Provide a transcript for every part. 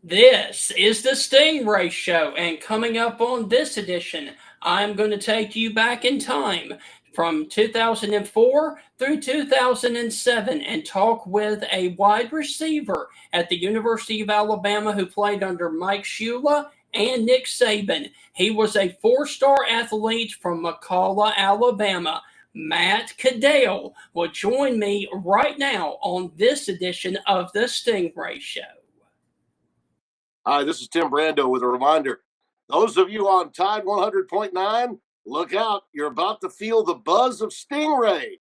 This is the Stingray Show, and coming up on this edition, I'm going to take you back in time from 2004 through 2007 and talk with a wide receiver at the University of Alabama who played under Mike Shula and Nick Saban. He was a four-star athlete from McCalla, Alabama. Matt Caddell will join me right now on this edition of the Stingray Show. Hi, this is Tim Brando with a reminder. Those of you on Tide 100.9, look out. You're about to feel the buzz of Stingray.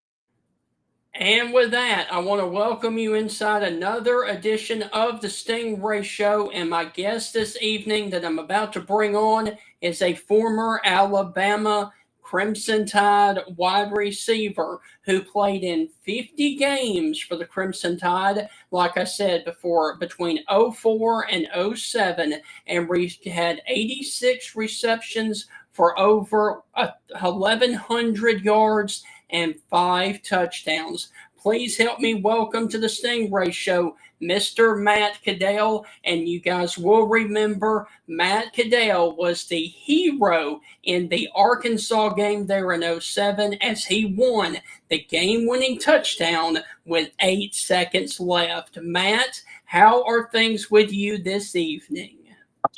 And with that, I want to welcome you inside another edition of the Stingray Show. And my guest this evening that I'm about to bring on is a former Alabama Crimson Tide wide receiver who played in 50 games for the Crimson Tide, like I said before, between '04 and '07, and had 86 receptions for over 1,100 yards and 5 touchdowns. Please help me welcome to the Stingray Show, Mr. Matt Caddell. And you guys will remember Matt Caddell was the hero in the Arkansas game there in '07 as he won the game-winning touchdown with 8 seconds left. Matt, how are things with you this evening?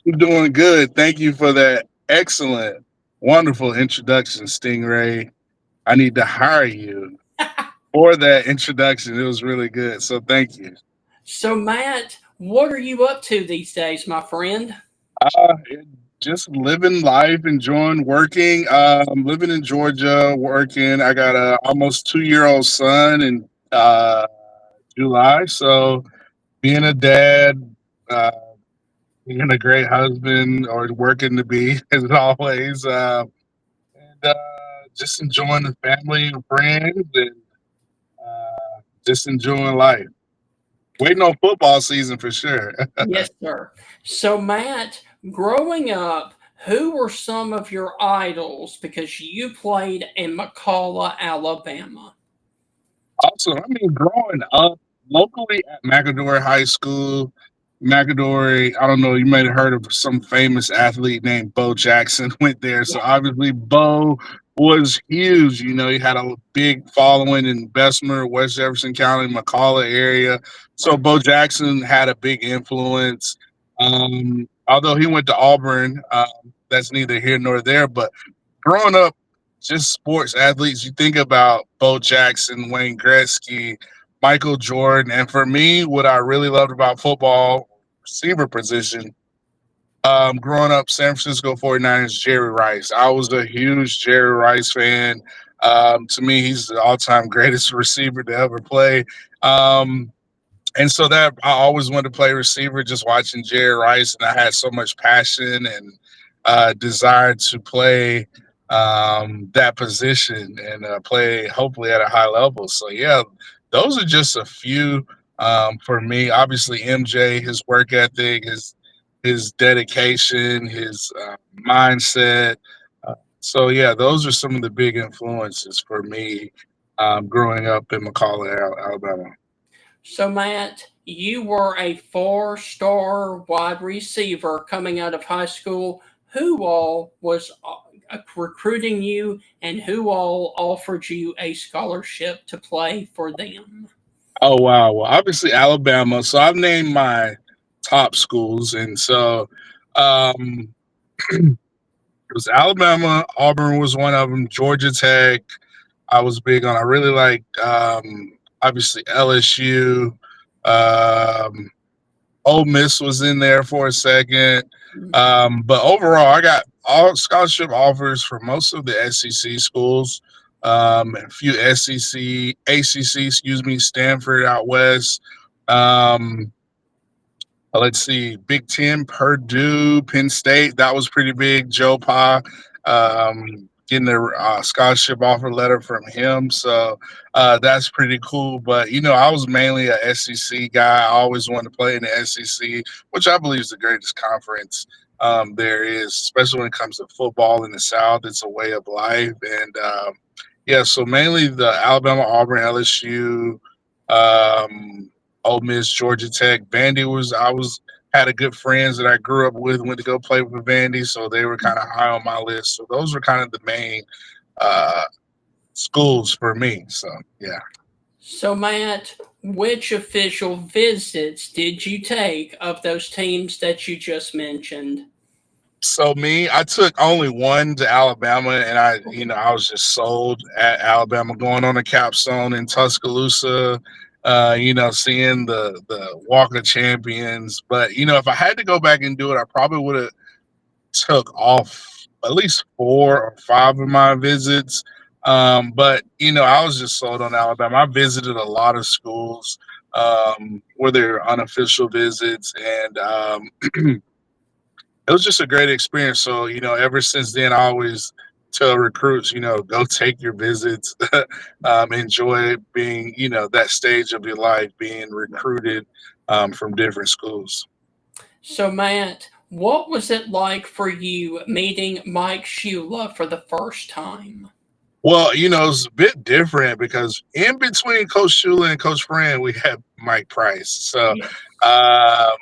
I'm doing good. Thank you for that excellent, wonderful introduction, Stingray. I need to hire you for that introduction. It was really good. So thank you. So, Matt, what are you up to these days, my friend? Uh, just living life, enjoying working. I'm living in Georgia, working. I got a almost 2-year-old son in July. So being a dad, uh, being a great husband, or working to be as always. And just enjoying the family and friends, and just enjoying life. Waiting on football season for sure. Yes, sir. So, Matt, growing up, who were some of your idols because you played in McCalla, Alabama? Also, I mean, growing up locally at McAdory High School, McAdory, I don't know, you might have heard of some famous athlete named Bo Jackson went there. So obviously, Bo was huge. You know, he had a big following in Bessemer, West Jefferson County, McCalla area. So Bo Jackson had a big influence. Although he went to Auburn, that's neither here nor there. But growing up, just sports athletes, you think about Bo Jackson, Wayne Gretzky, Michael Jordan. And for me, what I really loved about football, receiver position, growing up, San Francisco 49ers, Jerry Rice. I was a huge Jerry Rice fan. To me, he's the all-time greatest receiver to ever play. Um, and so that I always wanted to play receiver, just watching Jerry Rice, and I had so much passion and desire to play that position and play hopefully at a high level. So yeah, those are just a few for me. Obviously, MJ, his work ethic, his dedication, his mindset. So yeah, those are some of the big influences for me growing up in McCalla, Alabama. So, Matt, you were a four-star wide receiver coming out of high school. Who all was recruiting you, and who all offered you a scholarship to play for them? Oh wow! Well, obviously Alabama. So I've named my top schools, and so um, it was Alabama. Auburn was one of them. Georgia Tech. I was big on. I really like obviously LSU. Um, Ole Miss was in there for a second. But overall, I got all scholarship offers for most of the SEC schools. A few SEC, ACC, excuse me, Stanford out west. Um, let's see, Big Ten, Purdue, Penn State. That was pretty big. Joe Pa getting a scholarship offer letter from him. So that's pretty cool. But, you know, I was mainly a SEC guy. I always wanted to play in the SEC, which I believe is the greatest conference there is, especially when it comes to football in the South. It's a way of life. And, yeah, so mainly the Alabama, Auburn, LSU, Ole Miss, Georgia Tech. Vandy was had a good friends that I grew up with, went to go play with Vandy, so they were kind of high on my list. So those were kind of the main uh, schools for me. So yeah. So, Matt, which official visits did you take of those teams that you just mentioned? So me, I took only one to Alabama, and I was just sold at Alabama, going on a capstone in Tuscaloosa. Seeing the Walk of Champions. But if I had to go back and do it, I probably would have took off at least 4 or 5 of my visits. But I was just sold on Alabama. I visited a lot of schools where they're unofficial visits, and it was just a great experience. So, ever since then, I always tell recruits, go take your visits, enjoy being, that stage of your life, being recruited from different schools. So, Matt, what was it like for you meeting Mike Shula for the first time? Well, it's a bit different because in between Coach Shula and Coach Fran, we had Mike Price. So Yeah.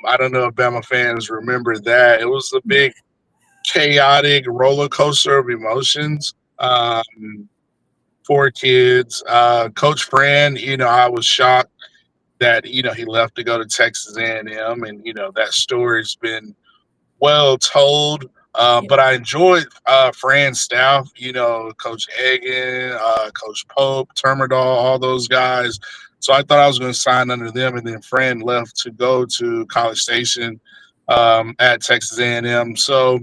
I don't know if Bama fans remember that. It was a big chaotic roller coaster of emotions for kids. Coach Fran, I was shocked that he left to go to Texas A&M, and that story's been well told. Yeah. But I enjoyed Fran's staff, Coach Egan, Coach Pope, Termidor, all those guys. So I thought I was going to sign under them, and then Fran left to go to College Station at Texas A&M. So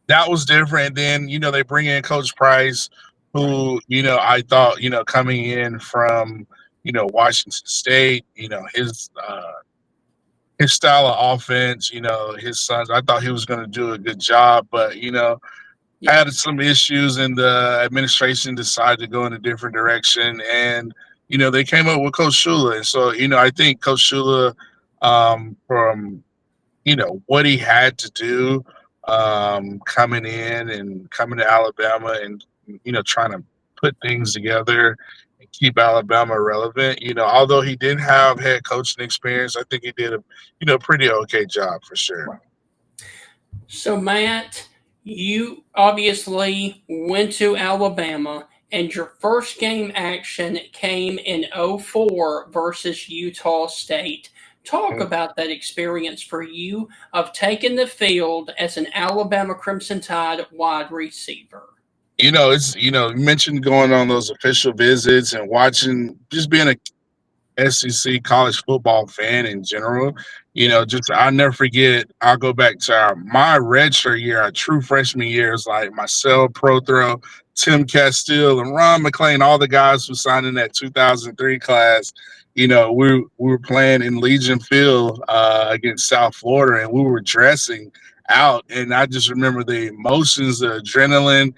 that was different. Then they bring in Coach Price, Right. who I thought coming in from Washington State, his style of offense, his sons. I thought he was going to do a good job, but Yeah. had some issues, and the administration decided to go in a different direction, and they came up with Coach Shula, and so I think Coach Shula, from what he had to do, coming in and coming to Alabama, and trying to put things together and keep Alabama relevant. Although he didn't have head coaching experience, I think he did a pretty okay job for sure. Right. So, Matt, you obviously went to Alabama, and your first game action came in '04 versus Utah State. Talk about that experience for you of taking the field as an Alabama Crimson Tide wide receiver. It's you mentioned going on those official visits and watching, just being a SEC college football fan in general. Just I'll never forget. I'll go back to my redshirt year, our true freshman year. Is like myself, Prothrow, Tim Castile, and Ron McClain, all the guys who signed in that 2003 class. We were playing in Legion Field against South Florida, and we were dressing out. And I just remember the emotions, the adrenaline,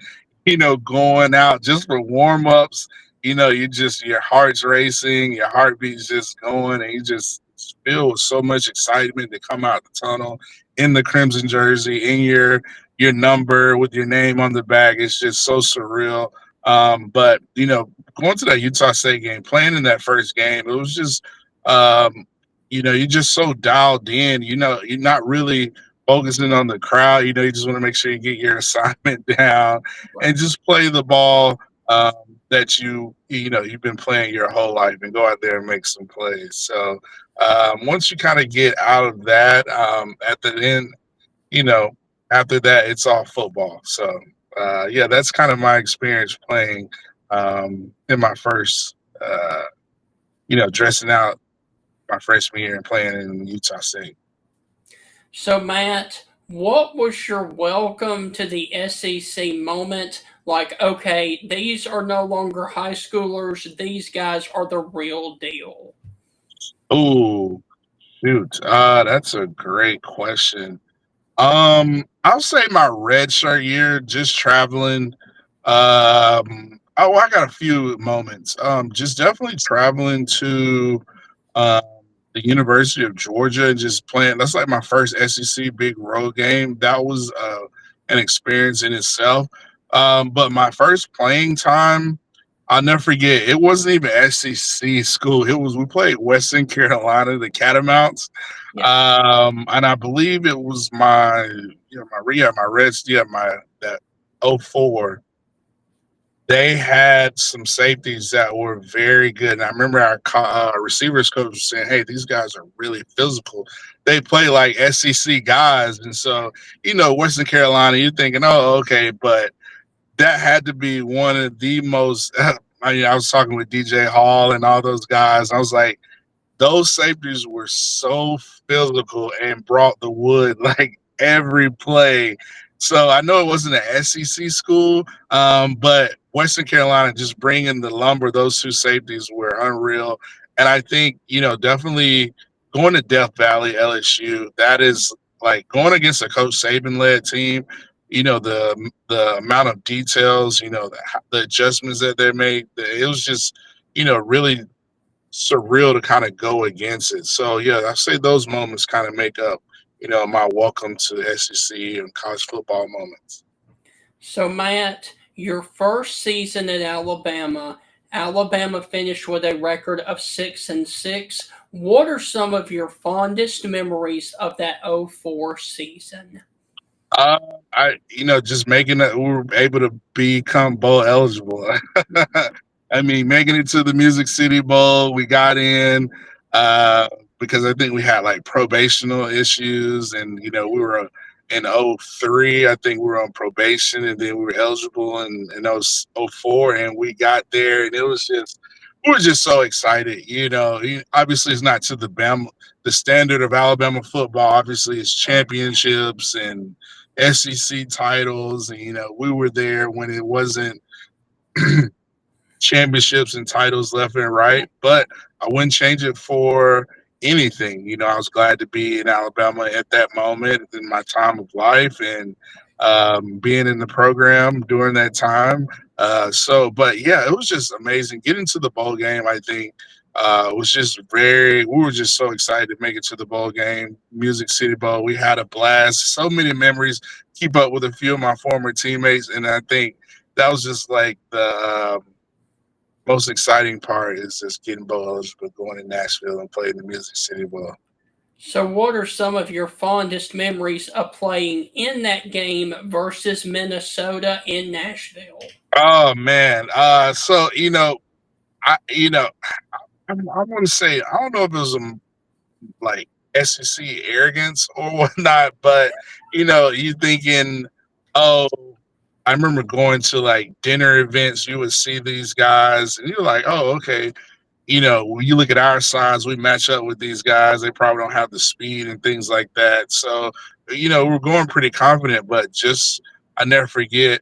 going out just for warm ups. Your heart's racing, your heartbeat's just going, and you just feel with so much excitement to come out the tunnel in the crimson jersey, in your number with your name on the back. It's just so surreal. But going to that Utah State game, playing in that first game, it was just you're just so dialed in. You're not really focusing on the crowd. You just want to make sure you get your assignment down and just play the ball that you've been playing your whole life, and go out there and make some plays. So once you kind of get out of that, at the end, you know, after that, it's all football. So yeah, that's kind of my experience playing in my first, dressing out my freshman year and playing in Utah State. So, Matt, what was your welcome to the SEC moment? Like, okay, these are no longer high schoolers, these guys are the real deal. Oh, shoot. That's a great question. I'll say my red shirt year, just traveling. I got a few moments. Just definitely traveling to um, the University of Georgia and just playing. That's like my first SEC big road game. That was an experience in itself. But my first playing time, I'll never forget. It wasn't even SEC school. We played Western Carolina, the Catamounts, Yeah. and I believe it was my Reds, that '04. They had some safeties that were very good. And I remember our receivers coach was saying, "Hey, these guys are really physical. They play like SEC guys." And so, Western Carolina, you're thinking, "Oh, okay," but that had to be one of the most. I was talking with DJ Hall and all those guys. I was like, those safeties were so physical and brought the wood like every play. So I know it wasn't an SEC school, but Western Carolina just bringing the lumber, those two safeties were unreal. And I think, definitely going to Death Valley, LSU, that is like going against a Coach Saban led team. The amount of details, the adjustments that they made, it was just, really surreal to kind of go against it. So yeah, I say those moments kind of make up, my welcome to SEC and college football moments. So, Matt, your first season at Alabama finished with a record of 6-6. What are some of your fondest memories of that '04 season? Uh, just making it, we were able to become bowl eligible. I mean, making it to the Music City Bowl, we got in uh, because I think we had like probational issues, and we were in '03. I think we were on probation, and then we were eligible in '04, and we got there, and it was just we were just so excited. Obviously, it's not to the standard of Alabama football. Obviously, it's championships and SEC titles, and we were there when it wasn't championships and titles left and right, but I wouldn't change it for anything. I was glad to be in Alabama at that moment in my time of life, and being in the program during that time. But yeah, it was just amazing getting to the bowl game. I think was just we were just so excited to make it to the bowl game, Music City Bowl. We had a blast, so many memories. Keep up with a few of my former teammates, and I think that was just like the most exciting part is just getting bowl eligible, going to Nashville and playing the Music City Bowl. So, what are some of your fondest memories of playing in that game versus Minnesota in Nashville? Oh man, I want to say I don't know if it was like SEC arrogance or whatnot, but you thinking, oh, I remember going to like dinner events. You would see these guys, and you're like, oh, okay. When you look at our size, we match up with these guys. They probably don't have the speed and things like that. So, we're going pretty confident, but I never forget,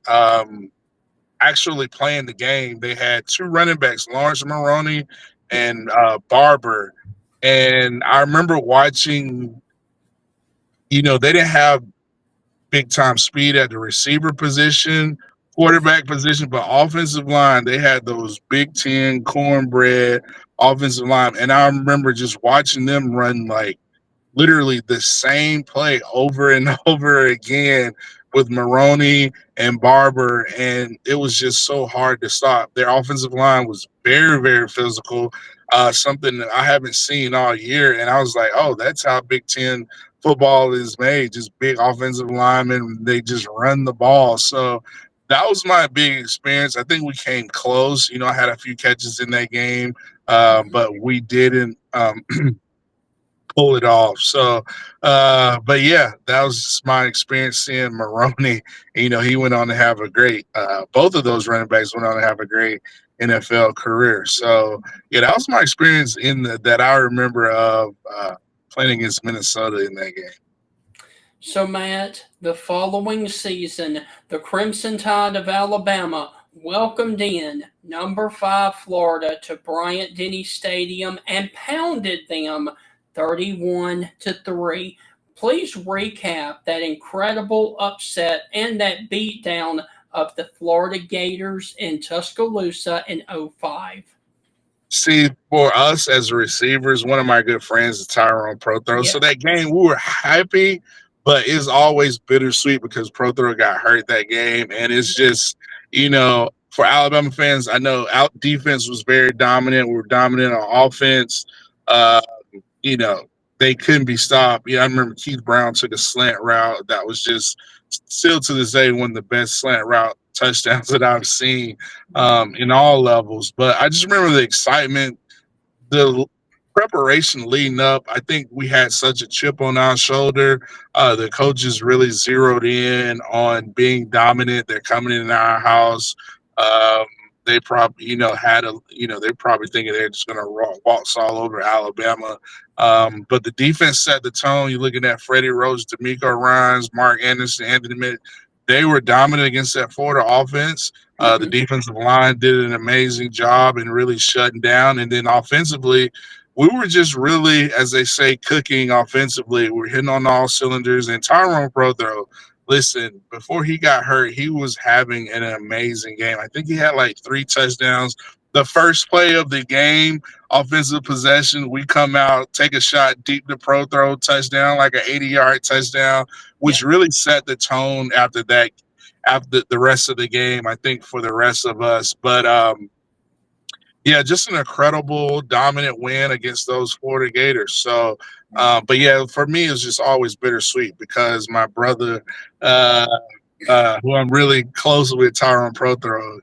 actually playing the game. They had two running backs, Lawrence Maroney and Barber. And I remember watching, they didn't have big time speed at the receiver position, quarterback position, but offensive line, they had those Big Ten cornbread offensive line. And I remember just watching them run like literally the same play over and over again with Maroney and Barber, and it was just so hard to stop. Their offensive line was very, very physical, something that I haven't seen all year. And I was like, oh, that's how Big Ten football is made, just big offensive linemen. They just run the ball. So that was my big experience. I think we came close. I had a few catches in that game, but we didn't pull it off. So, but yeah, that was just my experience seeing Maroney. He went on to have a great, both of those running backs went on to have a great NFL career. So, yeah, that was my experience that I remember of playing against Minnesota in that game. So, Matt, the following season, the Crimson Tide of Alabama welcomed in number 5 Florida to Bryant-Denny Stadium and pounded them 31-3. Please recap that incredible upset and that beatdown of the Florida Gators in Tuscaloosa in '05. See, for us as receivers, one of my good friends is Tyrone Prothro. Yeah. So that game, we were happy, but it's always bittersweet because Prothro got hurt that game. And it's just, for Alabama fans, I know our defense was very dominant. We were dominant on offense. Uh, you know, they couldn't be stopped. Yeah, I remember Keith Brown took a slant route that was just still to this day one of the best slant route touchdowns that I've seen in all levels. But I just remember the excitement, the preparation leading up. I think we had such a chip on our shoulder. The coaches really zeroed in on being dominant. They're coming in our house. Um, they probably, they're probably thinking they're just going to waltz all over Alabama. But the defense set the tone. You're looking at Freddie Roach, D'Amico Ryans, Mark Anderson, Anthony Mitt. They were dominant against that Florida offense. The defensive line did an amazing job in really shutting down. And then offensively, we were just really, as they say, cooking offensively. We're hitting on all cylinders. And Tyrone Prothro, listen, before he got hurt, he was having an amazing game. I think he had like 3 touchdowns. The first play of the game, offensive possession, we come out, take a shot deep to Prothro, touchdown, like an 80-yard touchdown, which really set the tone after that, after the rest of the game, I think, for the rest of us. But yeah, just an incredible dominant win against those Florida Gators. So but yeah, for me it's just always bittersweet because my brother who I'm really close with, Tyrone Prothro,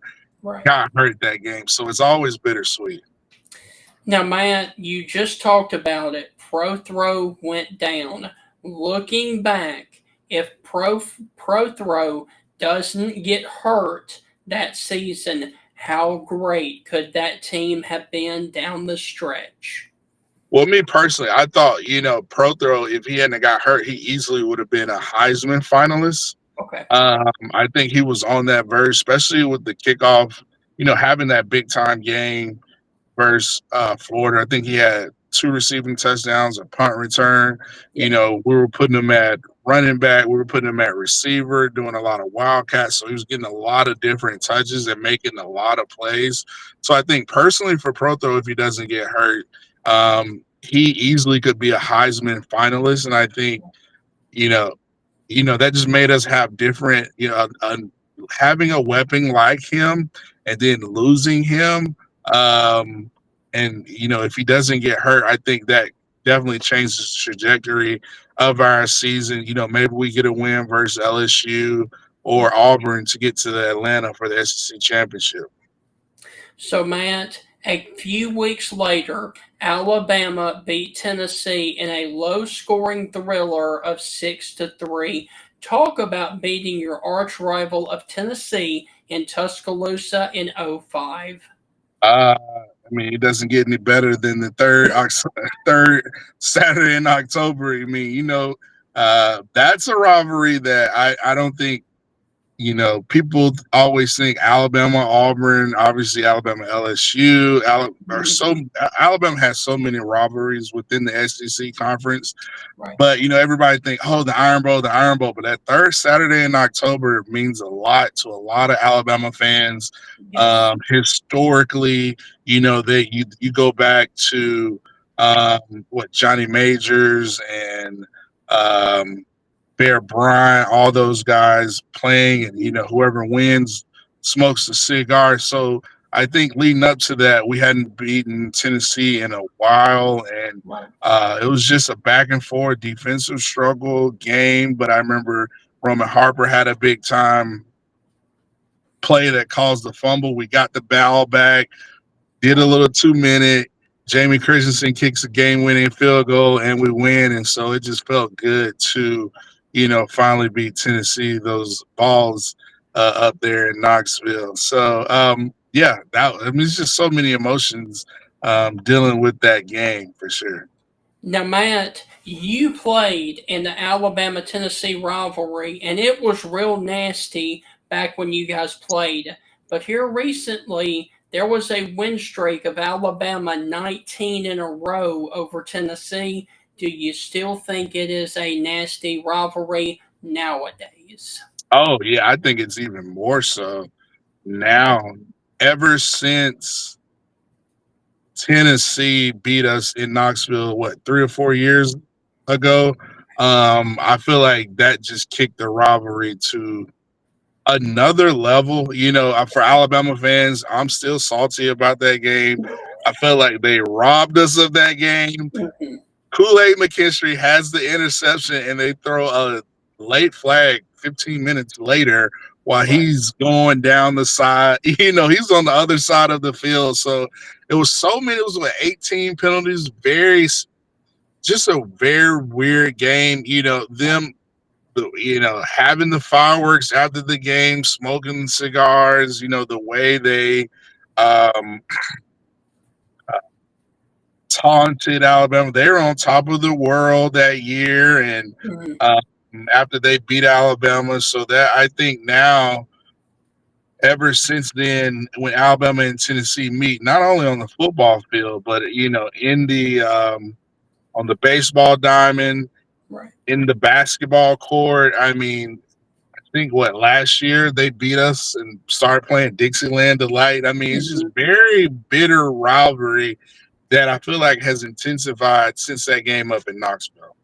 got hurt that game. So it's always bittersweet. Now, Matt, you just talked about it. Prothro went down. Looking back, if Prothro doesn't get hurt that season, how great could that team have been down the stretch? Well, me personally, I thought, Prothro, if he hadn't got hurt, he easily would have been a Heisman finalist. Okay. I think he was on that verge, especially with the kickoff, having that big time game versus Florida. I think he had 2 receiving touchdowns, a punt return. We were putting him at running back. We were putting him at receiver, doing a lot of wildcats. So he was getting a lot of different touches and making a lot of plays. So I think personally for Prothro, if he doesn't get hurt, he easily could be a Heisman finalist. And I think, you know, that just made us have different, having a weapon like him and then losing him. And, if he doesn't get hurt, I think that definitely changes the trajectory of our season. Maybe we get a win versus LSU or Auburn to get to the Atlanta for the SEC championship. So, Matt, a few weeks later, Alabama beat Tennessee in a low-scoring thriller of 6-3. Talk about beating your arch rival of Tennessee in Tuscaloosa in 05. It doesn't get any better than the third Saturday in October. That's a rivalry that I don't think, people always think Alabama, Auburn, obviously Alabama, LSU. Alabama has so many rivalries within the SEC conference. Right. But, everybody think, the Iron Bowl. But that third Saturday in October means a lot to a lot of Alabama fans. Yes. Historically, that you go back to Johnny Majors and Bear Bryant, all those guys playing, and whoever wins smokes a cigar. So I think leading up to that, we hadn't beaten Tennessee in a while, and it was just a back and forth defensive struggle game. But I remember Roman Harper had a big time play that caused the fumble. We got the ball back, did a little 2-minute. Jamie Christensen kicks a game-winning field goal, and we win. And so it just felt good to, finally beat Tennessee, those balls up there in Knoxville. So, it's just so many emotions dealing with that game for sure. Now, Matt, you played in the Alabama-Tennessee rivalry, and it was real nasty back when you guys played. But here recently, there was a win streak of Alabama 19 in a row over Tennessee. Do you still think it is a nasty rivalry nowadays? Oh, yeah, I think it's even more so now. Ever since Tennessee beat us in Knoxville, 3 or 4 years ago, I feel like that just kicked the rivalry to another level. For Alabama fans, I'm still salty about that game. I felt like they robbed us of that game. Mhm. Kool-Aid McKinstry has the interception, and they throw a late flag 15 minutes later while Right. he's going down the side. He's on the other side of the field. So it was so many. It was like 18 penalties. Just a very weird game. Having the fireworks after the game, smoking cigars. The way they um, taunted Alabama. They were on top of the world that year, and Mhm. after they beat Alabama, so that I think now, ever since then, when Alabama and Tennessee meet, not only on the football field, but in the on the baseball diamond, Right. in the basketball court. I mean, I think last year they beat us and started playing Dixieland Delight. I mean, it's just Mhm. very bitter rivalry that I feel like has intensified since that game up in Knoxville.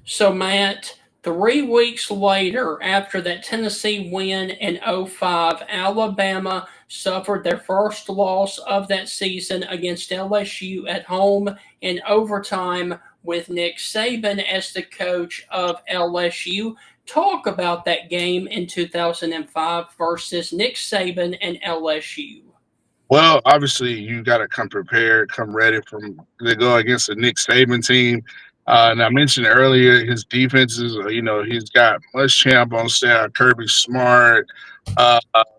So, Matt, 3 weeks later, after that Tennessee win in '05, Alabama suffered their first loss of that season against LSU at home in overtime with Nick Saban as the coach of LSU. Talk about that game in 2005 versus Nick Saban and LSU. Well, obviously, you got to come prepared, come ready to go against the Nick Saban team. And I mentioned earlier his defenses. He's got Muschamp on staff, Kirby Smart,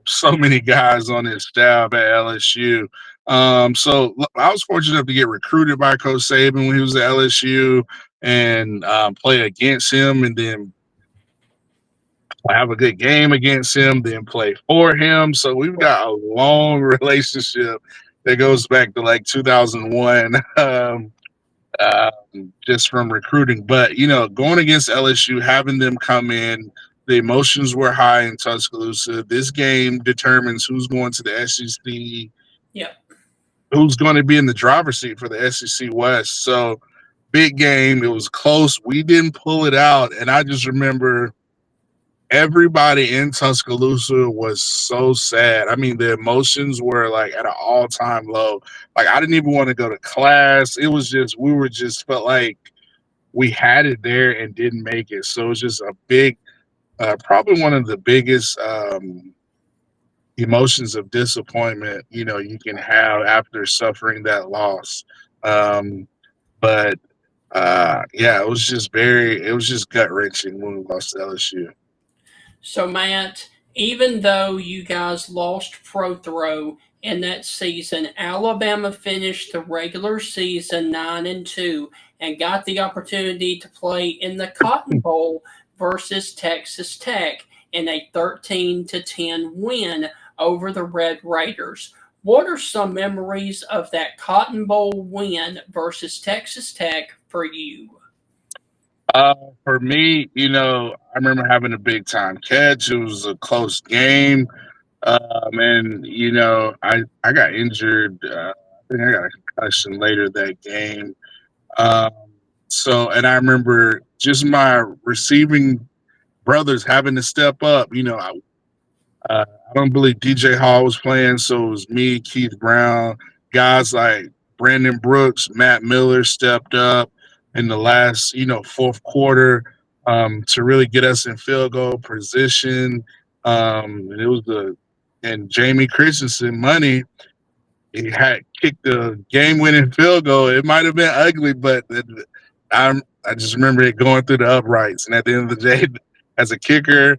so many guys on his staff at LSU. I was fortunate enough to get recruited by Coach Saban when he was at LSU and play against him, and then have a good game against him, then play for him. So we've got a long relationship that goes back to like 2001, just from recruiting. But, going against LSU, having them come in, the emotions were high in Tuscaloosa. This game determines who's going to the SEC, Yeah. who's going to be in the driver's seat for the SEC West. So big game. It was close. We didn't pull it out. And I just remember everybody in Tuscaloosa was so sad. I mean, the emotions were like at an all-time low. Like I didn't even want to go to class. It was just felt like we had it there and didn't make it. So it was just a big, probably one of the biggest emotions of disappointment you can have after suffering that loss. Um, but yeah, it was just gut wrenching when we lost to LSU. So, Matt, even though you guys lost Prothrow in that season, Alabama finished the regular season 9-2 and got the opportunity to play in the Cotton Bowl versus Texas Tech in a 13-10 win over the Red Raiders. What are some memories of that Cotton Bowl win versus Texas Tech for you? For me, I remember having a big time catch. It was a close game. And I got injured. I think I got a concussion later that game. Um, and I remember just my receiving brothers having to step up. I don't believe DJ Hall was playing, so it was me, Keith Brown, guys like Brandon Brooks, Matt Miller stepped up in the last, fourth quarter to really get us in field goal position. And it was and Jamie Christensen, money, he had kicked the game-winning field goal. It might have been ugly, but I just remember it going through the uprights. And at the end of the day, as a kicker,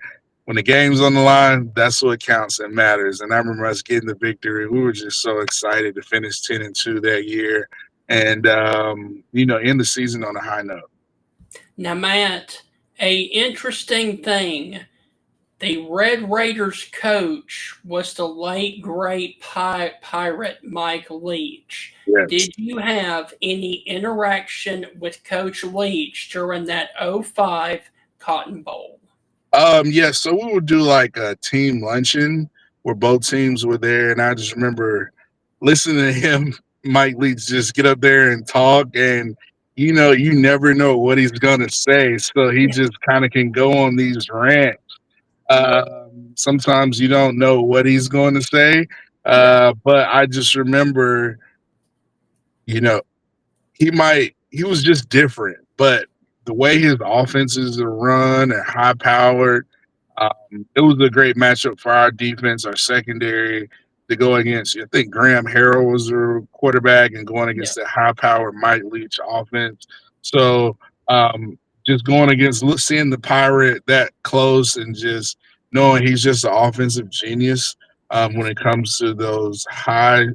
when the game's on the line, that's what counts and matters. And I remember us getting the victory. We were just so excited to finish 10-2 that year, and end the season on a high note. Now, Matt, a interesting thing. The Red Raiders coach was the late great pirate Mike Leach. Yes. Did you have any interaction with Coach Leach during that '05 Cotton Bowl? Yeah, so we would do like a team luncheon where both teams were there, and I just remember listening to him, Mike Leach, just get up there and talk, and you never know what he's gonna say, so he just kind of can go on these rants. Sometimes you don't know what he's going to say. Yeah. But I just remember, you know, he was just different, but the way his offenses are run and high powered, it was a great matchup for our defense, our secondary to go against. I think Graham Harrell was their quarterback and going Yeah. against the high powered Mike Leach offense. So just going against seeing the pirate that close and just knowing he's just an offensive genius when it comes to those high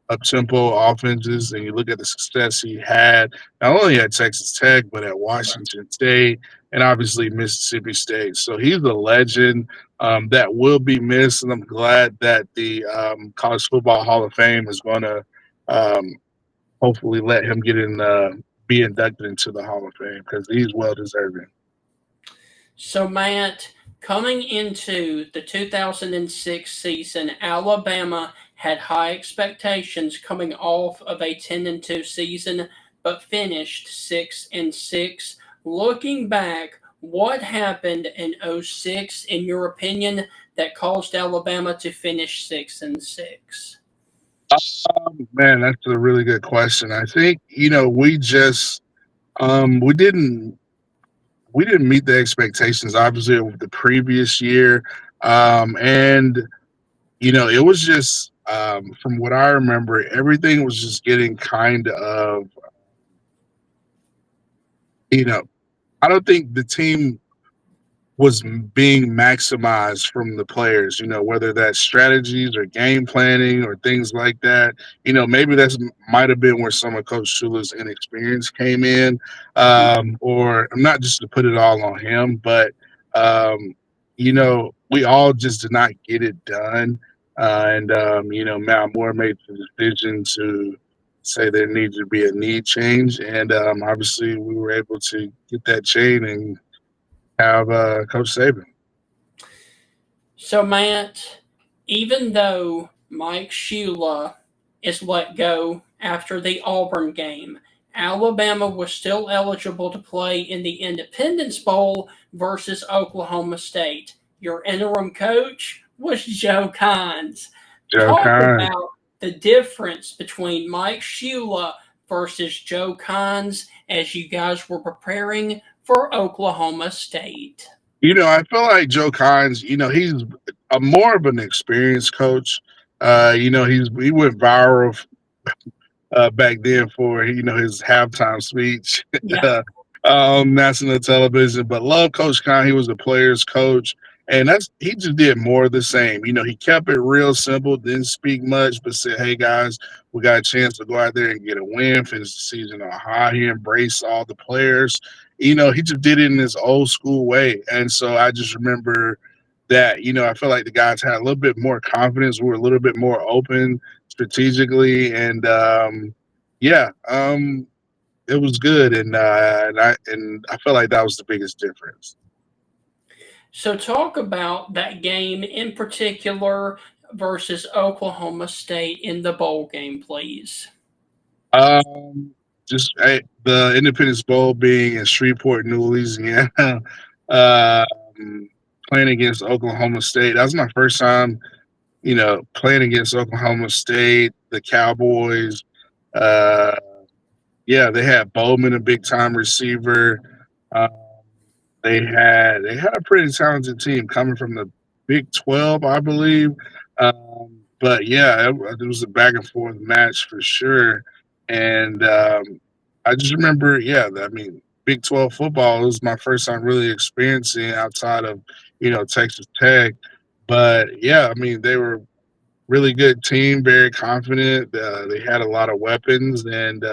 up tempo offenses, and you look at the success he had not only at Texas Tech but at Washington State and obviously Mississippi State. So he's a legend that will be missed, and I'm glad that the College Football Hall of Fame is going to um, hopefully let him get in, be inducted into the Hall of Fame because he's well deserving. So, Matt, coming into the 2006 season, Alabama had high expectations coming off of a 10-2 season, but finished 6-6. Looking back, what happened in '06, in your opinion, that caused Alabama to finish 6-6? Man, that's a really good question. I think we just we didn't meet the expectations obviously of the previous year, and it was just from what I remember, everything was just getting kind of you know I don't think the team was being maximized from the players, whether that's strategies or game planning or things like that. Maybe that's might have been where some of Coach Shula's inexperience came in, or I'm not just to put it all on him, but we all just did not get it done. And Matt Moore made the decision to say there needs to be a need change, and obviously we were able to get that change and have Coach Saban. So, Matt, even though Mike Shula is let go after the Auburn game, Alabama was still eligible to play in the Independence Bowl versus Oklahoma State. Your interim coach was Joe Kines. Joe Talk Kine. about the difference between Mike Shula versus Joe Kines as you guys were preparing for Oklahoma State. I feel like Joe Kines, he's a more of an experienced coach. He went viral back then for his halftime speech Yeah. on national television. But love Coach Khan. He was a player's coach, and he just did more of the same. He kept it real simple, didn't speak much, but said, "Hey guys, we got a chance to go out there and get a win, finish the season on high." He embraced all the players. He just did it in his old school way, and so I just remember that. I feel like the guys had a little bit more confidence. We were a little bit more open strategically, and yeah, it was good, and I felt like that was the biggest difference. So, talk about that game in particular versus Oklahoma State in the bowl game, please. Um, just the Independence Bowl being in Shreveport, New Louisiana, um, playing against Oklahoma State. That was my first time, playing against Oklahoma State, the Cowboys. Uh, yeah, they had Bowman, a big time receiver. Um, they had a pretty talented team coming from the Big 12, I believe. But yeah, it was a back and forth match for sure. And I just remember, yeah, I mean, Big 12 football was my first time really experiencing outside of Texas Tech. But yeah, I mean, they were really good team, very confident. They had a lot of weapons, and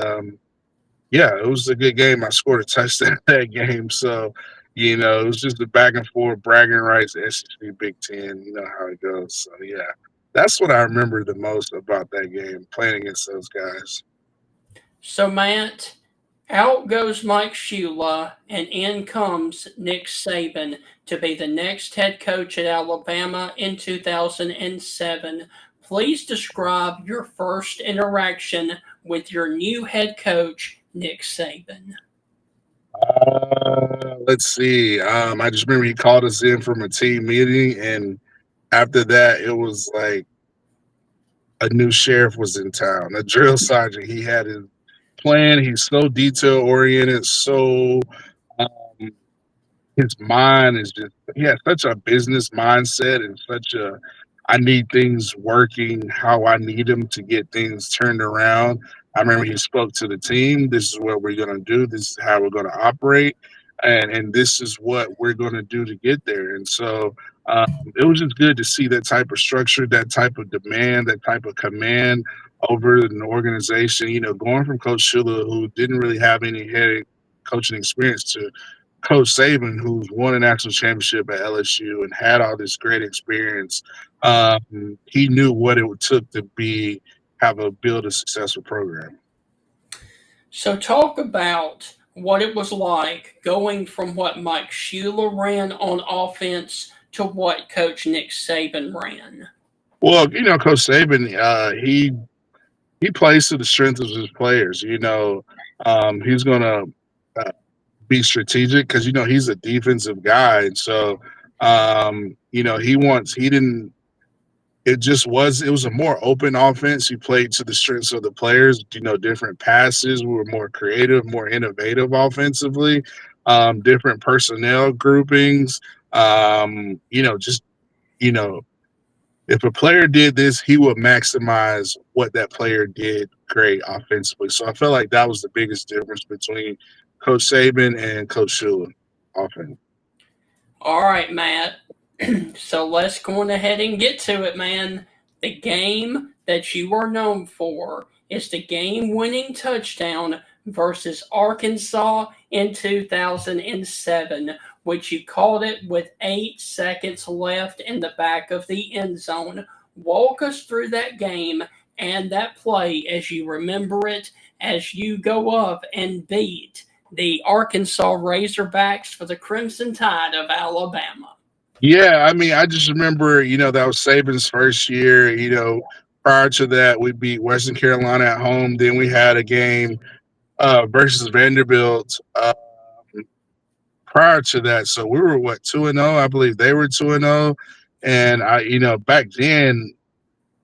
yeah, it was a good game. I scored a touchdown that game. So, it was just a back and forth bragging rights, SEC Big Ten. You know how it goes. So, yeah, that's what I remember the most about that game, playing against those guys. So, Matt, out goes Mike Shula, and in comes Nick Saban to be the next head coach at Alabama in 2007. Please describe your first interaction with your new head coach, Nick Saban. Let's see. I just remember he called us in from a team meeting, and after that, it was like a new sheriff was in town, a drill sergeant. He had his plan. He's so detail oriented, so um, his mind is just he has such a business mindset and such a I need things working how I need them to get things turned around. I remember he spoke to the team. This is what we're gonna do. This is how we're gonna operate, and this is what we're gonna do to get there. And so it was just good to see that type of structure, that type of demand, that type of command over an organization. You know, going from Coach Shula, who didn't really have any head coaching experience, to Coach Saban, who's won a national championship at LSU and had all this great experience. He knew what it took to build a successful program. So, talk about what it was like going from what Mike Shula ran on offense to what Coach Nick Saban ran. Well, you know, Coach Saban, he plays to the strength of his players. You know, he's gonna be strategic because you know he's a defensive guy, and so you know he didn't. It was a more open offense. He played to the strengths of the players. You know, different passes. We were more creative, more innovative offensively. Different personnel groupings. You know, just you know, if a player did this, he would maximize what that player did great offensively. So I felt like that was the biggest difference between Coach Saban and Coach Shula offense. All right, Matt. So let's go on ahead and get to it, man. The game that you are known for is the game winning touchdown versus Arkansas in 2007, which you called it with 8 seconds left in the back of the end zone. Walk us through that game and that play as you remember it, as you go up and beat the Arkansas Razorbacks for the Crimson Tide of Alabama. Yeah, I mean, I just remember, you know, that was Saban's first year. You know, prior to that, we beat Western Carolina at home. Then we had a game versus Vanderbilt prior to that. So we were what 2-0. I believe they were 2-0. And you know, back then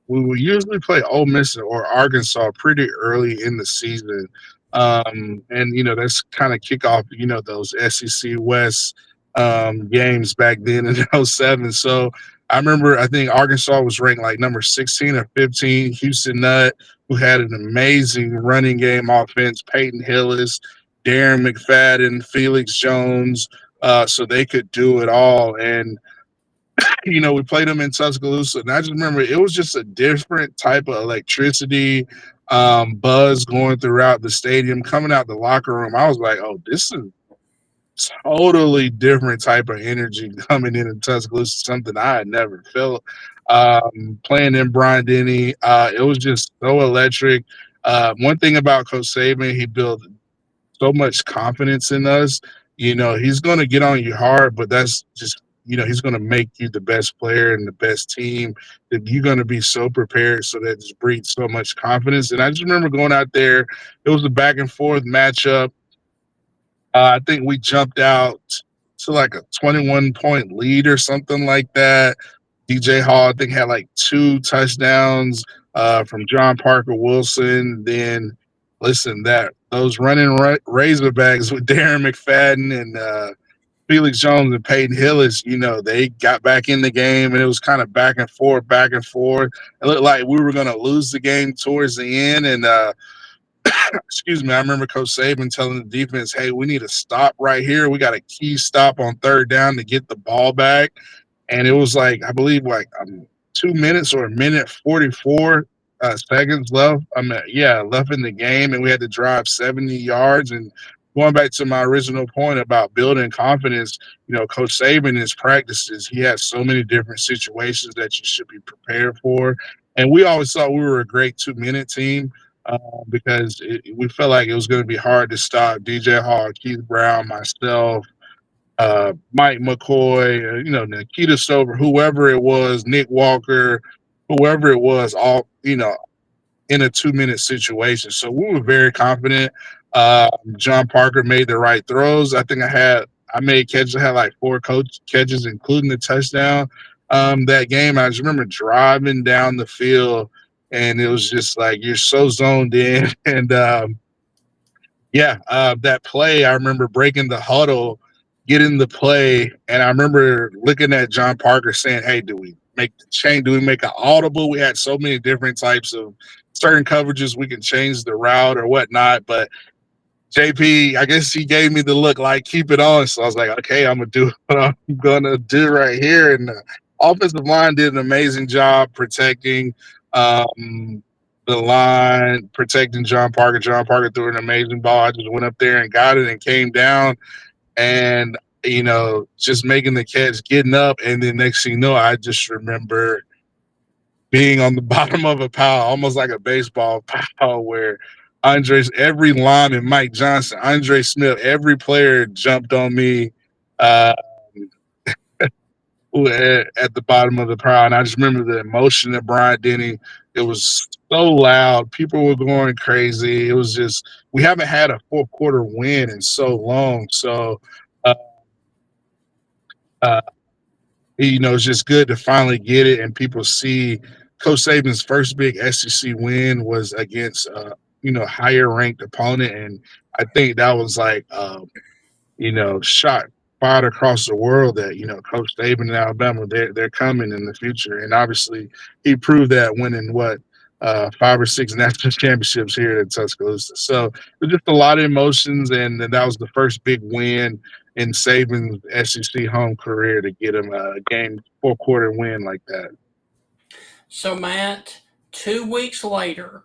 we would usually play Ole Miss or Arkansas pretty early in the season. And you know, that's kind of kick off, you know, those SEC West games back then in '07. So I remember I think Arkansas was ranked like number 16 or 15. Houston Nutt, who had an amazing running game offense, Peyton Hillis, Darren McFadden, Felix Jones, so they could do it all. And you know, we played them in Tuscaloosa, and I just remember it was just a different type of electricity, buzz going throughout the stadium. Coming out the locker room, I was like, "Oh, this is totally different type of energy coming in Tuscaloosa, something I had never felt." Playing in Bryant Denny, it was just so electric. One thing about Coach Saban, he built so much confidence in us. You know, he's going to get on you hard, but that's just, you know, he's going to make you the best player and the best team. That you're going to be so prepared, so that just breeds so much confidence. And I just remember going out there, it was a back and forth matchup. I think we jumped out to like a 21-point lead or something like that. DJ Hall, I think, had like 2 touchdowns from John Parker Wilson. Then, listen, that those running Razorbacks with Darren McFadden and Felix Jones and Peyton Hillis, you know, they got back in the game, and it was kind of back and forth, back and forth. It looked like we were going to lose the game towards the end, and excuse me, I remember Coach Saban telling the defense, "Hey, we need to stop right here. We got a key stop on third down to get the ball back." And it was like, I believe, like 2 minutes or a minute 44 seconds left. Left in the game, and we had to drive 70 yards. And going back to my original point about building confidence, you know, Coach Saban in his practices, he has so many different situations that you should be prepared for. And we always thought we were a great 2-minute team because we felt like it was going to be hard to stop DJ Hall, Keith Brown, myself, Mike McCoy, you know, Nikita Stover, whoever it was, Nick Walker, whoever it was, all, you know, in a 2-minute situation. So we were very confident. John Parker made the right throws. I think I made catches. I had like 4 catches, including the touchdown. that game. I just remember driving down the field, and it was just like you're so zoned in. And that play, I remember breaking the huddle, getting the play, and I remember looking at John Parker saying, "Hey, do we make the change? Do we make an audible?" We had so many different types of certain coverages we can change the route or whatnot, but JP, I guess he gave me the look like keep it on. So I was like, okay, I'm gonna do what I'm gonna do right here. And the offensive line did an amazing job protecting the line, protecting John Parker. John Parker threw an amazing ball. I just went up there and got it and came down and just making the catch, getting up, and then next thing you know, I just remember being on the bottom of a pile, almost like a baseball pile, where every lineman, Mike Johnson, Andre Smith, every player jumped on me uh, at the bottom of the pile. And I just remember the emotion of Brian Denny. It was so loud. People were going crazy. It was just, we haven't had a fourth quarter win in so long. So, uh, uh, it's just good to finally get it and people see Coach Saban's first big SEC win was against higher ranked opponent, and I think that was like shot fired across the world that Coach Saban in Alabama they're coming in the future, and obviously he proved that winning 5 or 6 national championships here at Tuscaloosa. So there's just a lot of emotions, and that was the first big win in Saban's SEC home career to get him a game 4-quarter win like that. So, Matt, 2 weeks later,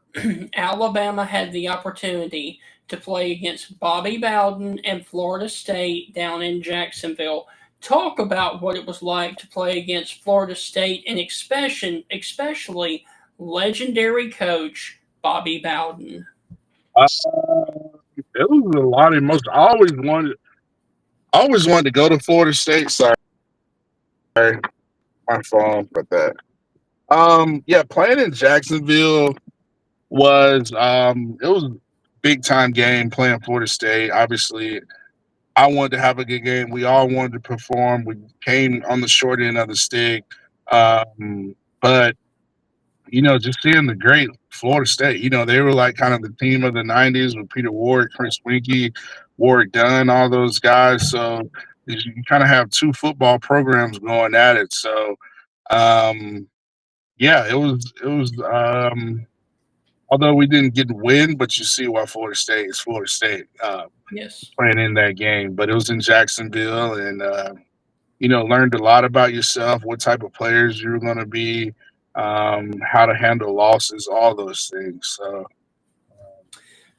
Alabama had the opportunity to play against Bobby Bowden and Florida State down in Jacksonville. Talk about what it was like to play against Florida State and especially legendary coach Bobby Bowden. It was a lot of emotion. I always wanted to go to Florida State. Sorry, my phone, but that. Playing in Jacksonville was a big time game playing Florida State. Obviously, I wanted to have a good game. We all wanted to perform. We came on the short end of the stick. But just seeing the great Florida State, they were like kind of the team of the '90s with Peter Ward, Chris Winkie, Warwick Dunn, all those guys. So you kind of have two football programs going at it. So um, it was. Although we didn't get a win, but you see why Florida State is Florida State Yes. playing in that game. But it was in Jacksonville, and learned a lot about yourself, what type of players you were going to be, how to handle losses, all those things.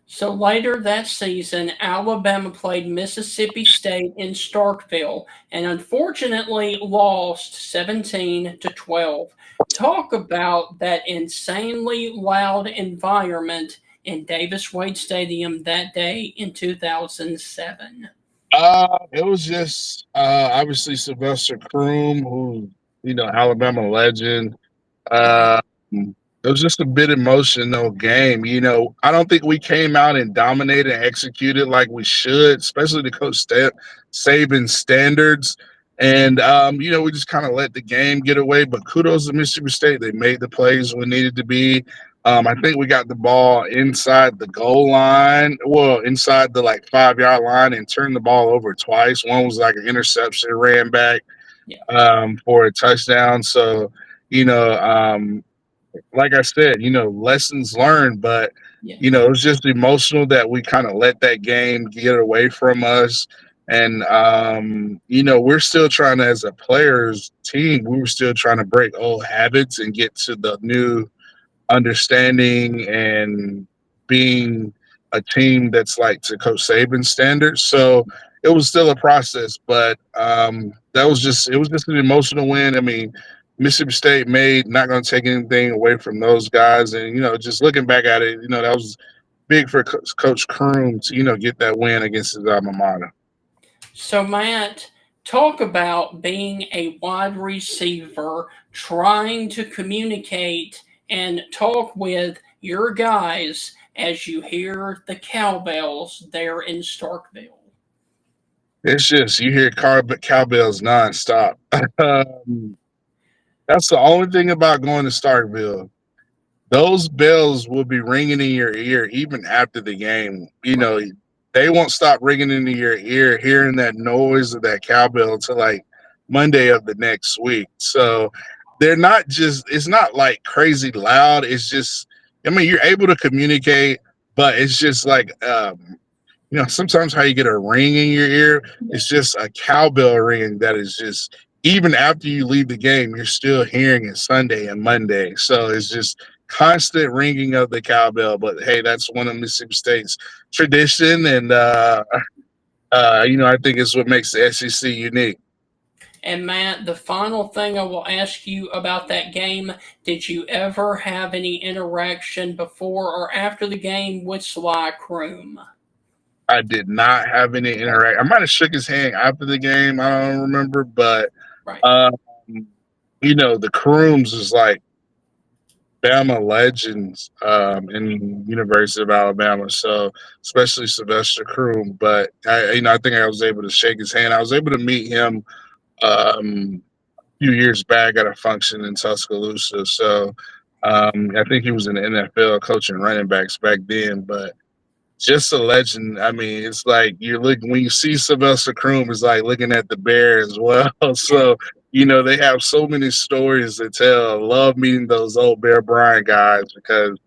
So later that season, Alabama played Mississippi State in Starkville and unfortunately lost 17-12. Talk about that insanely loud environment in Davis Wade Stadium that day in 2007. It was just obviously Sylvester Croom, who Alabama legend. Uh, it was just a bit emotional game. I don't think we came out and dominated and executed like we should, especially to Coach Saban standards. And we just kind of let the game get away. But kudos to Mississippi State; they made the plays when needed to be. I think we got the ball inside the goal line, well, inside the 5-yard line, and turned the ball over twice. One was like an interception, ran back Yeah. for a touchdown. So, you know, um, like I said, lessons learned, but Yeah. it was just emotional that we kind of let that game get away from us. And we're still trying to, as a players team, we were still trying to break old habits and get to the new understanding and being a team that's like to Coach Saban standards. So it was still a process, but it was just an emotional win. I mean, Mississippi State made not going to take anything away from those guys, and just looking back at it, that was big for Coach Kroom to get that win against his alma mater. So, Matt, talk about being a wide receiver, trying to communicate and talk with your guys as you hear the cowbells there in Starkville. It's just you hear cowbells nonstop. That's the only thing about going to Starkville. Those bells will be ringing in your ear even after the game. You know, they won't stop ringing into your ear, hearing that noise of that cowbell till like Monday of the next week. So they're not just, it's not like crazy loud. It's just, I mean, you're able to communicate, but it's just like, you know, sometimes how you get a ring in your ear, it's just a cowbell ring that is just, even after you leave the game, you're still hearing it Sunday and Monday. So it's just constant ringing of the cowbell. But hey, that's one of Mississippi State's tradition, and you know, I think it's what makes the SEC unique. And Matt, the final thing I will ask you about that game, did you ever have any interaction before or after the game with Sly Croom? I did not have any interact. I might have shook his hand after the game. I don't remember, but Right. um, you know, the Crooms is like Bama legends in University of Alabama. So especially Sylvester Croom. But you know, I think I was able to shake his hand. I was able to meet him a few years back at a function in Tuscaloosa. So I think he was in the NFL coaching running backs back then. But just a legend. I mean, it's like you're looking when you see Sylvester Croom, it's like looking at the bear as well. So you know they have so many stories to tell. I love meeting those old Bear Bryant guys because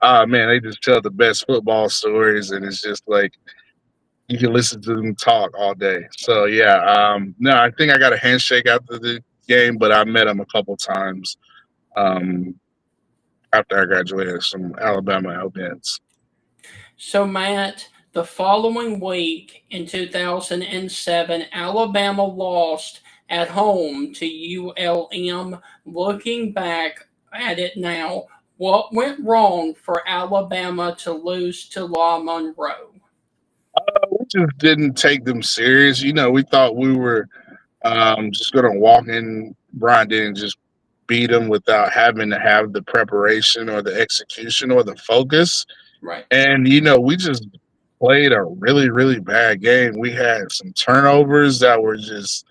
man, they just tell the best football stories, and it's just like you can listen to them talk all day. So yeah, no, I think I got a handshake after the game, but I met him a couple times um, after I graduated from Alabama events. So, Matt, the following week in 2007, Alabama lost at home to ULM. Looking back at it now, what went wrong for Alabama to lose to La Monroe? We just didn't take them serious. You know, we thought we were just going to walk in. Brian didn't just beat them without having to have the preparation or the execution or the focus. Right. And, you know, we just played a really, really bad game. We had some turnovers that were just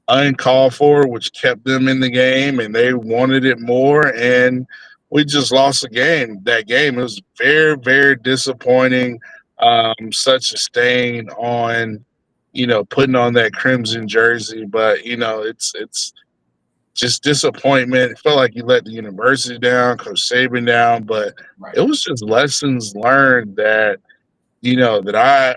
uncalled for, which kept them in the game, and they wanted it more. And we just lost the game. That game, it was very, very disappointing. Such a stain on, you know, putting on that crimson jersey. But you know, it's just disappointment. It felt like you let the university down, Coach Saban down, but Right. it was just lessons learned that you know that I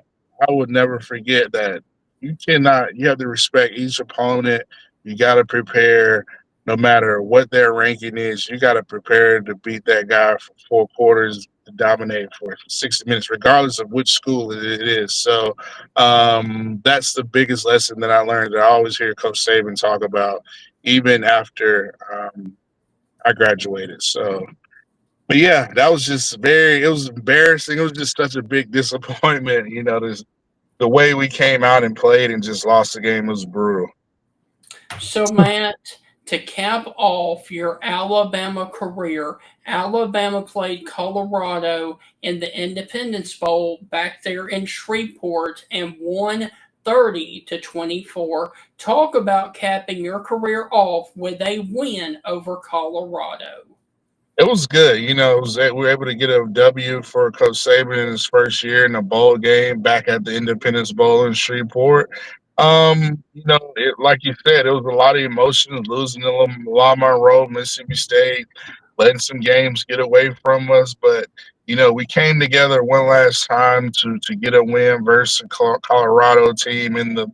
would never forget that you have to respect each opponent. You got to prepare no matter what their ranking is. You got to prepare to beat that guy for 4 quarters, to dominate for 60 minutes, regardless of which school it is. So that's the biggest lesson that I learned that I always hear Coach Saban talk about, even after I graduated. So but yeah, that was just it was embarrassing. It was just such a big disappointment. You know, the way we came out and played and just lost the game was brutal. So, Matt, to cap off your Alabama career, Alabama played Colorado in the Independence Bowl back there in Shreveport and won 30-24. Talk about capping your career off with a win over Colorado. It was good. You know, we were able to get a W for Coach Saban in his first year in a bowl game back at the Independence Bowl in Shreveport. You know, like you said, it was a lot of emotions losing to La Monroe, Mississippi State, letting some games get away from us. But you know, we came together one last time to get a win versus a Colorado team in the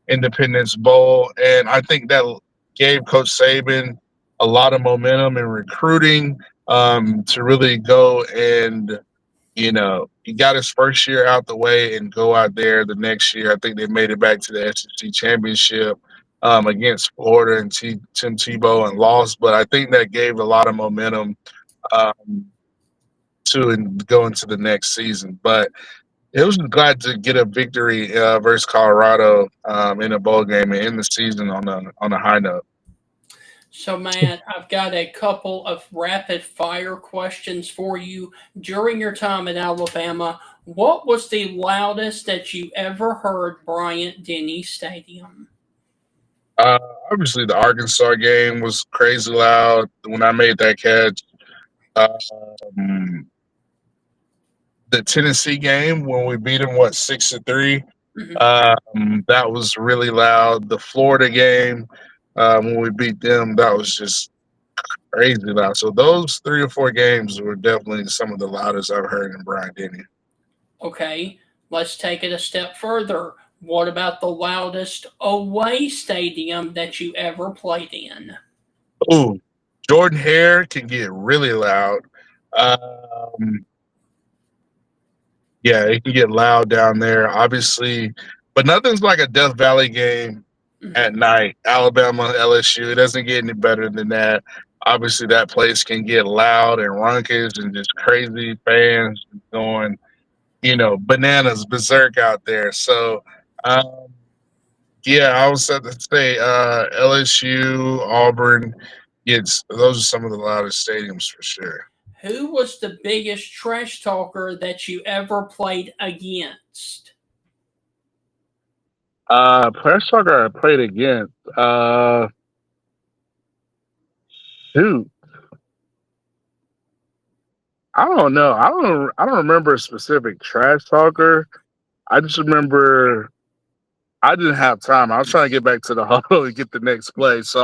Independence Bowl, and I think that gave Coach Saban a lot of momentum in recruiting to really go and you know he got his first year out the way and go out there the next year. I think they made it back to the SEC championship against Florida and Tim Tebow and lost, but I think that gave a lot of momentum um, to and go into the next season. But it was glad to get a victory versus Colorado in a bowl game and end the season on a high note. So, Matt, I've got a couple of rapid fire questions for you. During your time at Alabama, what was the loudest that you ever heard Bryant Denny Stadium? Uh, Obviously, the Arkansas game was crazy loud when I made that catch. Um, the Tennessee game when we beat them, 6-3. Mhm. That was really loud. The Florida game when we beat them, that was just crazy loud. So those 3 or 4 games were definitely some of the loudest I've heard in Bryant Denny. Okay, let's take it a step further. What about the loudest away stadium that you ever played in? Ooh, Jordan Hare can get really loud. Um, yeah, it can get loud down there, obviously, but nothing's like a Death Valley game Mhm. at night. Alabama, LSU, it doesn't get any better than that. Obviously, that place can get loud and runkish and just crazy fans going, bananas, berserk out there. So, um, yeah, I was set to say LSU, Auburn. Those are some of the loudest stadiums for sure. Who was the biggest trash talker that you ever played against? Player soccer I played against. Shoot, I don't know. I don't remember a specific trash talker. I just remember I didn't have time. I was trying to get back to the huddle and get the next play. So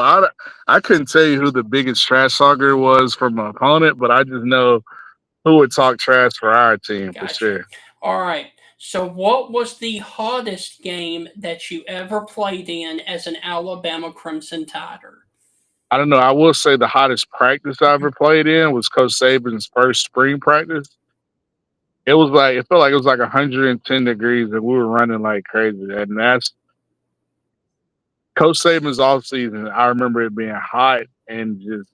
I couldn't tell you who the biggest trash talker was from my opponent, but I just know who would talk trash for our team for Gotcha. sure. All right. So, what was the hottest game that you ever played in as an Alabama Crimson Tider? I don't know. I will say the hottest practice I ever played in was Coach Saban's first spring practice. It felt like it was like 110 degrees and we were running like crazy. And that's Coach Saban's off season. I remember it being hot and just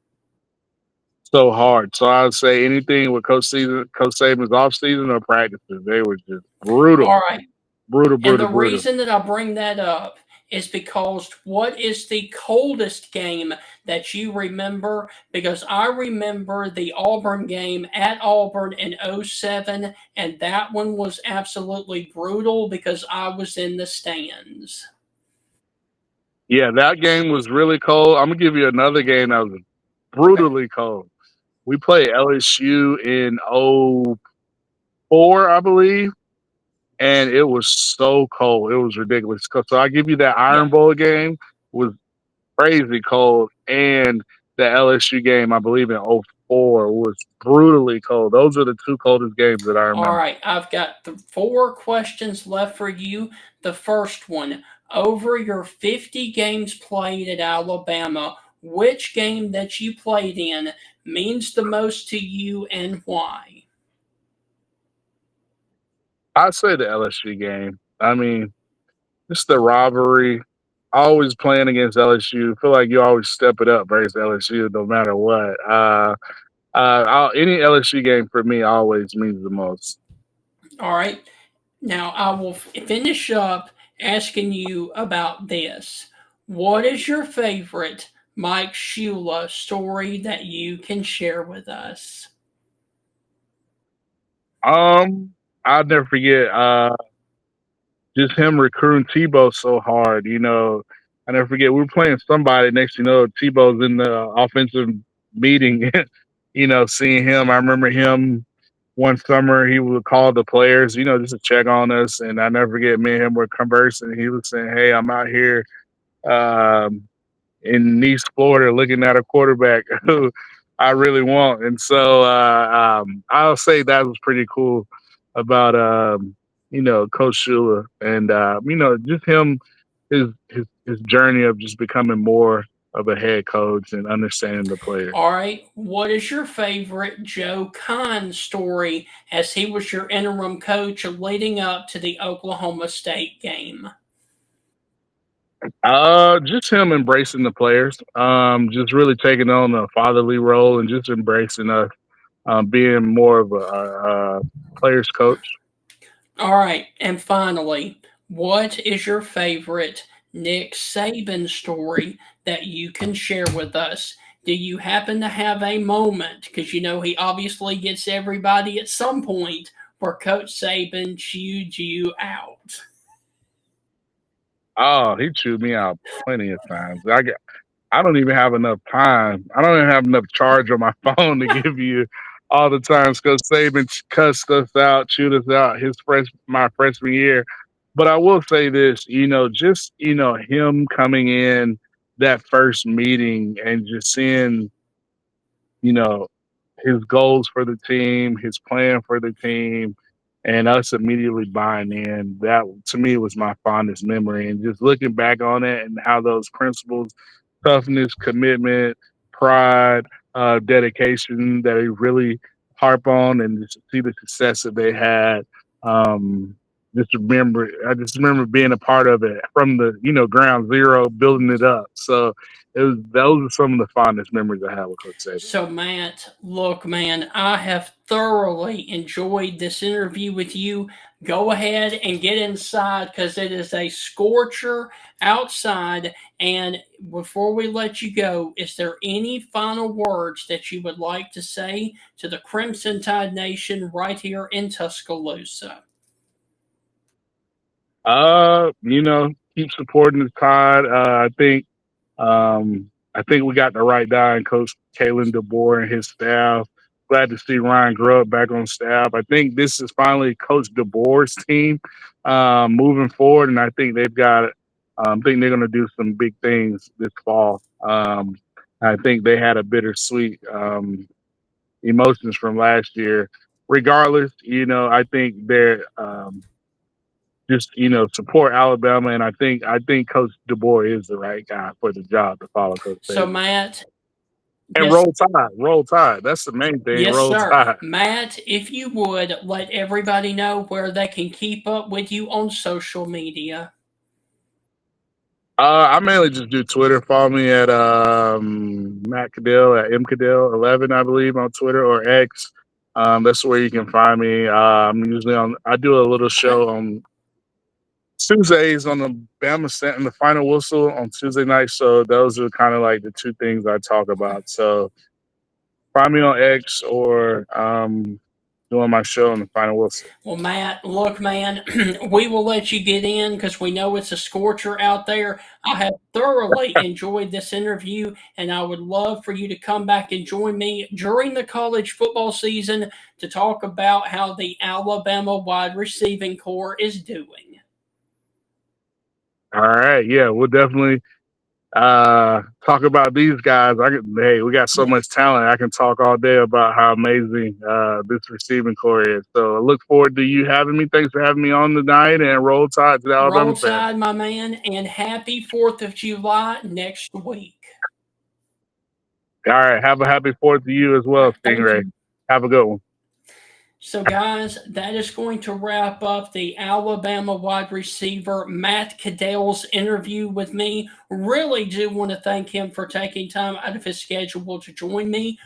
so hard. So I would say anything with Coach Saban's off season or practices, they were just brutal, All right. brutal, And brutal, the brutal. reason that I bring that up is because what is the coldest game that you remember? Because I remember the Auburn game at Auburn in '07, and that one was absolutely brutal because I was in the stands. Yeah, that game was really cold. I'm gonna give you another game that was Okay. brutally cold. We played LSU in '04, I believe, and it was so cold. It was ridiculous. So I give you that Yeah. Iron Bowl game was crazy cold, and the LSU game, I believe in '04, was brutally cold. Those are the 2 coldest games that I All remember. right. I've got 4 questions left for you. The first one, over your 50 games played at Alabama, which game that you played in means the most to you and why? I'd say the LSU game. I mean, just the rivalry. Always playing against LSU. Feel like you always step it up versus LSU, no matter what. Any LSU game for me always means the most. All right. Now I will finish up asking you about this. What is your favorite Mike Shula story that you can share with us? Um, I'll never forget. Just him recruiting Tebow so hard. I never forget. We were playing somebody. Next, Tebow's in the offensive meeting. Seeing him. I remember him one summer. He would call the players, just to check on us. And I never forget. Me and him were conversing. He was saying, "Hey, I'm out here." In Nice, Florida, looking at a quarterback who I really want. And so I'll say that was pretty cool about Coach Shula and just him his journey of just becoming more of a head coach and understanding the players. All right. What is your favorite Joe Kahn story as he was your interim coach leading up to the Oklahoma State game? Just him embracing the players, just really taking on a fatherly role and just embracing us, being more of a players coach. All right. And finally, what is your favorite Nick Saban story that you can share with us? Do you happen to have a moment? Because he obviously gets everybody at some point where Coach Saban chewed you out. Oh, he chewed me out plenty of times. I don't even have enough time. I don't even have enough charge on my phone to give you all the times because Saban cussed us out, chewed us out my freshman year. But I will say this, just him coming in that first meeting and just seeing, you know, his goals for the team, his plan for the team, and us immediately buying in. That to me was my fondest memory. And just looking back on it and how those principles, toughness, commitment, pride, dedication that he really harp on and just see the success that they had. Um, I just remember being a part of it from the, ground zero, building it up. So those are some of the fondest memories I have with Coach Saban. So, Matt, look, man, I have thoroughly enjoyed this interview with you. Go ahead and get inside because it is a scorcher outside. And before we let you go, is there any final words that you would like to say to the Crimson Tide Nation right here in Tuscaloosa? Keep supporting the Tide. I think we got the right guy in Coach Kalen DeBoer and his staff. Glad to see Ryan Grubb back on staff. I think this is finally Coach DeBoer's team moving forward, and I think they've got. I think they're going to do some big things this fall. I think they had a bittersweet emotions from last year. Regardless, I think they're just support Alabama, and I think Coach DeBoer is the right guy for the job to follow Coach So, Saban. Matt, And yes, roll tide. That's the main thing. yes, Roll sir. tide. Matt, if you would let everybody know where they can keep up with you on social media. I mainly just do Twitter. Follow me at Matt Caddell at mcaddell11, I believe, on Twitter or X. That's where you can find me. I'm usually on. I do a little Okay. show on Tuesdays on the Bama Center and the final whistle on Tuesday night. So those are kind of like the two things I talk Okay. about. So find me on X or doing my show on the final whistle. Well, Matt, look, man, we will let you get in because we know it's a scorcher out there. I have thoroughly enjoyed this interview, and I would love for you to come back and join me during the college football season to talk about how the Alabama wide receiving core is doing. All right, yeah, we'll definitely talk about these guys. Hey, we got so Yeah. much talent. I can talk all day about how amazing this receiving core is. So I look forward to you having me. Thanks for having me on tonight, and roll tide to the Roll Alabama fans. Tide, my man, and happy 4th of July next week. All right, have a happy 4th to you as All well, right, thank Stingray. you. Have a good one. So, guys, that is going to wrap up the Alabama wide receiver Matt Caddell's interview with me. Really do want to thank him for taking time out of his schedule to join me